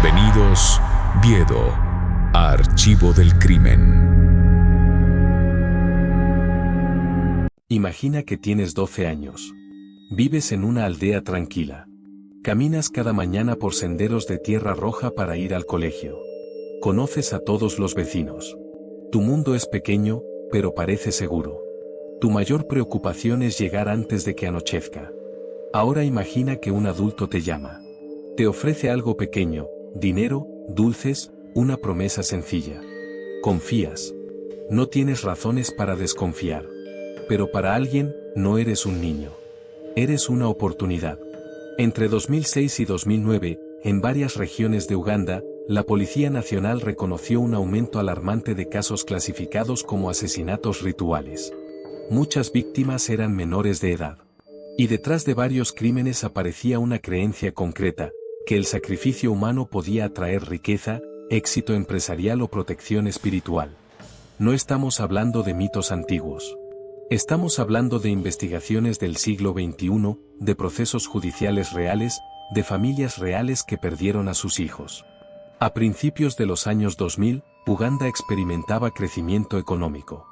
Bienvenidos, Viedo, a Archivo del Crimen. Imagina que tienes 12 años. Vives en una aldea tranquila. Caminas cada mañana por senderos de tierra roja para ir al colegio. Conoces a todos los vecinos. Tu mundo es pequeño, pero parece seguro. Tu mayor preocupación es llegar antes de que anochezca. Ahora imagina que un adulto te llama. Te ofrece algo pequeño, dinero, dulces, una promesa sencilla. Confías. No tienes razones para desconfiar. Pero para alguien, no eres un niño. Eres una oportunidad. Entre 2006 y 2009, en varias regiones de Uganda, la Policía Nacional reconoció un aumento alarmante de casos clasificados como asesinatos rituales. Muchas víctimas eran menores de edad. Y detrás de varios crímenes aparecía una creencia concreta, que el sacrificio humano podía atraer riqueza, éxito empresarial o protección espiritual. No estamos hablando de mitos antiguos. Estamos hablando de investigaciones del siglo XXI, de procesos judiciales reales, de familias reales que perdieron a sus hijos. A principios de los años 2000, Uganda experimentaba crecimiento económico.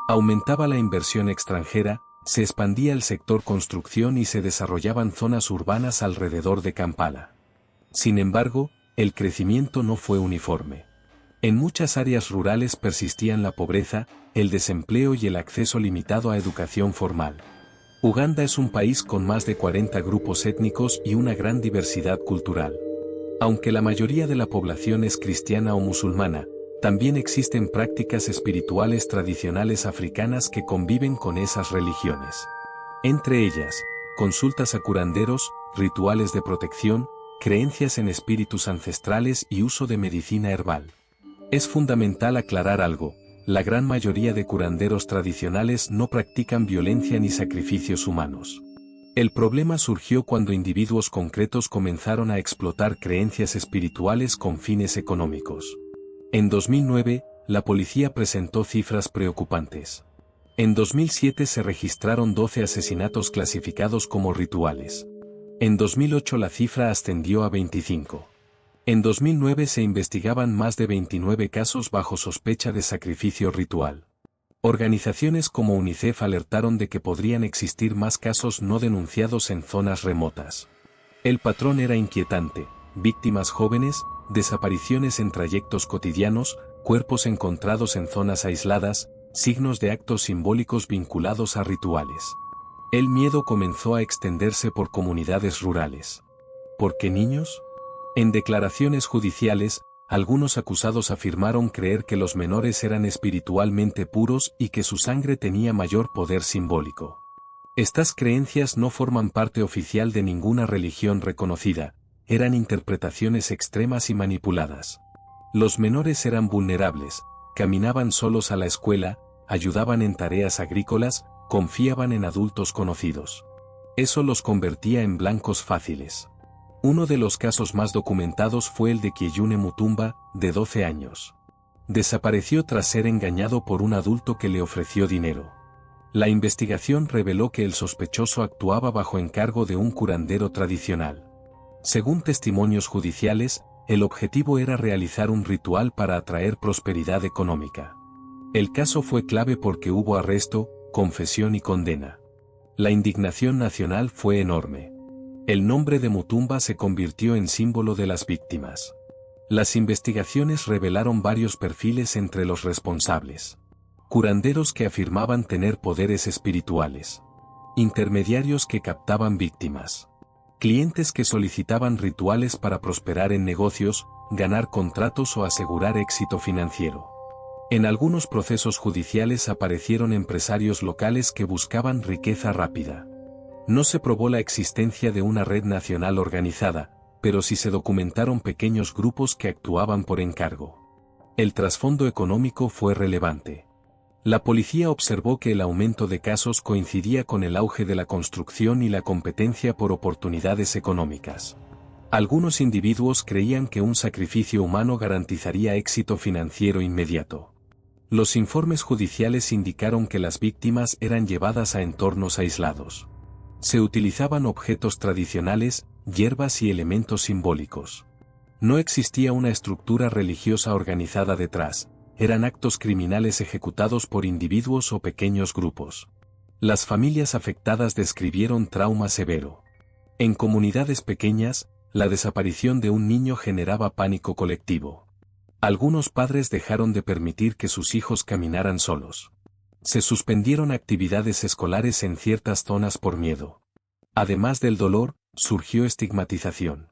Aumentaba la inversión extranjera, se expandía el sector construcción y se desarrollaban zonas urbanas alrededor de Kampala. Sin embargo, el crecimiento no fue uniforme. En muchas áreas rurales persistían la pobreza, el desempleo y el acceso limitado a educación formal. Uganda es un país con más de 40 grupos étnicos y una gran diversidad cultural. Aunque la mayoría de la población es cristiana o musulmana, también existen prácticas espirituales tradicionales africanas que conviven con esas religiones. Entre ellas, consultas a curanderos, rituales de protección, creencias en espíritus ancestrales y uso de medicina herbal. Es fundamental aclarar algo: la gran mayoría de curanderos tradicionales no practican violencia ni sacrificios humanos. El problema surgió cuando individuos concretos comenzaron a explotar creencias espirituales con fines económicos. En 2009, la policía presentó cifras preocupantes. En 2007 se registraron 12 asesinatos clasificados como rituales. En 2008 la cifra ascendió a 25. En 2009 se investigaban más de 29 casos bajo sospecha de sacrificio ritual. Organizaciones como UNICEF alertaron de que podrían existir más casos no denunciados en zonas remotas. El patrón era inquietante: víctimas jóvenes, desapariciones en trayectos cotidianos, cuerpos encontrados en zonas aisladas, signos de actos simbólicos vinculados a rituales. El miedo comenzó a extenderse por comunidades rurales. ¿Por qué niños? En declaraciones judiciales, algunos acusados afirmaron creer que los menores eran espiritualmente puros y que su sangre tenía mayor poder simbólico. Estas creencias no forman parte oficial de ninguna religión reconocida, eran interpretaciones extremas y manipuladas. Los menores eran vulnerables, caminaban solos a la escuela, ayudaban en tareas agrícolas, confiaban en adultos conocidos. Eso los convertía en blancos fáciles. Uno de los casos más documentados fue el de Kyeyune Mutumba, de 12 años. Desapareció tras ser engañado por un adulto que le ofreció dinero. La investigación reveló que el sospechoso actuaba bajo encargo de un curandero tradicional. Según testimonios judiciales, el objetivo era realizar un ritual para atraer prosperidad económica. El caso fue clave porque hubo arresto, confesión y condena. La indignación nacional fue enorme. El nombre de Mutumba se convirtió en símbolo de las víctimas. Las investigaciones revelaron varios perfiles entre los responsables. Curanderos que afirmaban tener poderes espirituales. Intermediarios que captaban víctimas. Clientes que solicitaban rituales para prosperar en negocios, ganar contratos o asegurar éxito financiero. En algunos procesos judiciales aparecieron empresarios locales que buscaban riqueza rápida. No se probó la existencia de una red nacional organizada, pero sí se documentaron pequeños grupos que actuaban por encargo. El trasfondo económico fue relevante. La policía observó que el aumento de casos coincidía con el auge de la construcción y la competencia por oportunidades económicas. Algunos individuos creían que un sacrificio humano garantizaría éxito financiero inmediato. Los informes judiciales indicaron que las víctimas eran llevadas a entornos aislados. Se utilizaban objetos tradicionales, hierbas y elementos simbólicos. No existía una estructura religiosa organizada detrás, eran actos criminales ejecutados por individuos o pequeños grupos. Las familias afectadas describieron trauma severo. En comunidades pequeñas, la desaparición de un niño generaba pánico colectivo. Algunos padres dejaron de permitir que sus hijos caminaran solos. Se suspendieron actividades escolares en ciertas zonas por miedo. Además del dolor, surgió estigmatización.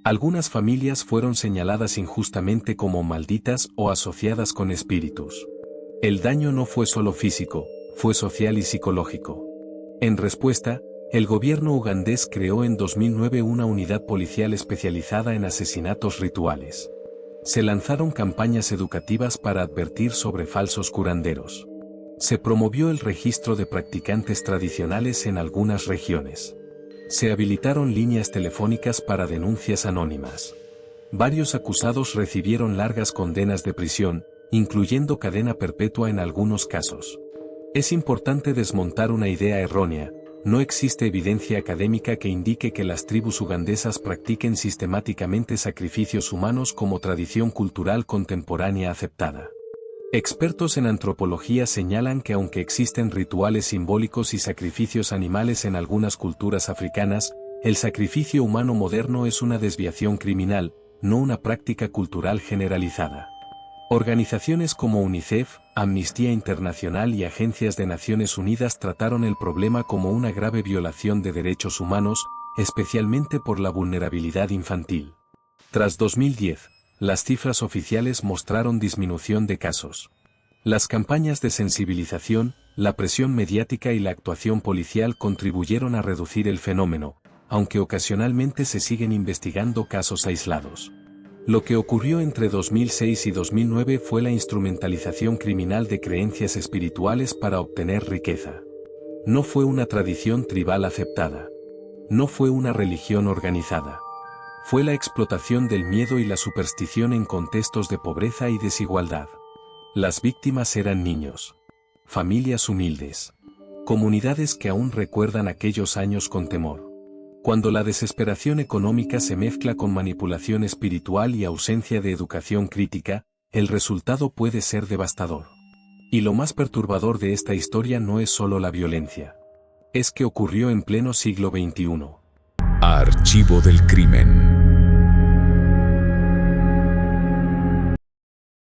Algunas familias fueron señaladas injustamente como malditas o asociadas con espíritus. El daño no fue solo físico, fue social y psicológico. En respuesta, el gobierno ugandés creó en 2009 una unidad policial especializada en asesinatos rituales. Se lanzaron campañas educativas para advertir sobre falsos curanderos. Se promovió el registro de practicantes tradicionales en algunas regiones. Se habilitaron líneas telefónicas para denuncias anónimas. Varios acusados recibieron largas condenas de prisión, incluyendo cadena perpetua en algunos casos. Es importante desmontar una idea errónea. No existe evidencia académica que indique que las tribus ugandesas practiquen sistemáticamente sacrificios humanos como tradición cultural contemporánea aceptada. Expertos en antropología señalan que aunque existen rituales simbólicos y sacrificios animales en algunas culturas africanas, el sacrificio humano moderno es una desviación criminal, no una práctica cultural generalizada. Organizaciones como UNICEF, Amnistía Internacional y agencias de Naciones Unidas trataron el problema como una grave violación de derechos humanos, especialmente por la vulnerabilidad infantil. Tras 2010, las cifras oficiales mostraron disminución de casos. Las campañas de sensibilización, la presión mediática y la actuación policial contribuyeron a reducir el fenómeno, aunque ocasionalmente se siguen investigando casos aislados. Lo que ocurrió entre 2006 y 2009 fue la instrumentalización criminal de creencias espirituales para obtener riqueza. No fue una tradición tribal aceptada. No fue una religión organizada. Fue la explotación del miedo y la superstición en contextos de pobreza y desigualdad. Las víctimas eran niños, familias humildes, comunidades que aún recuerdan aquellos años con temor. Cuando la desesperación económica se mezcla con manipulación espiritual y ausencia de educación crítica, el resultado puede ser devastador. Y lo más perturbador de esta historia no es solo la violencia. Es que ocurrió en pleno siglo XXI. Archivo del crimen.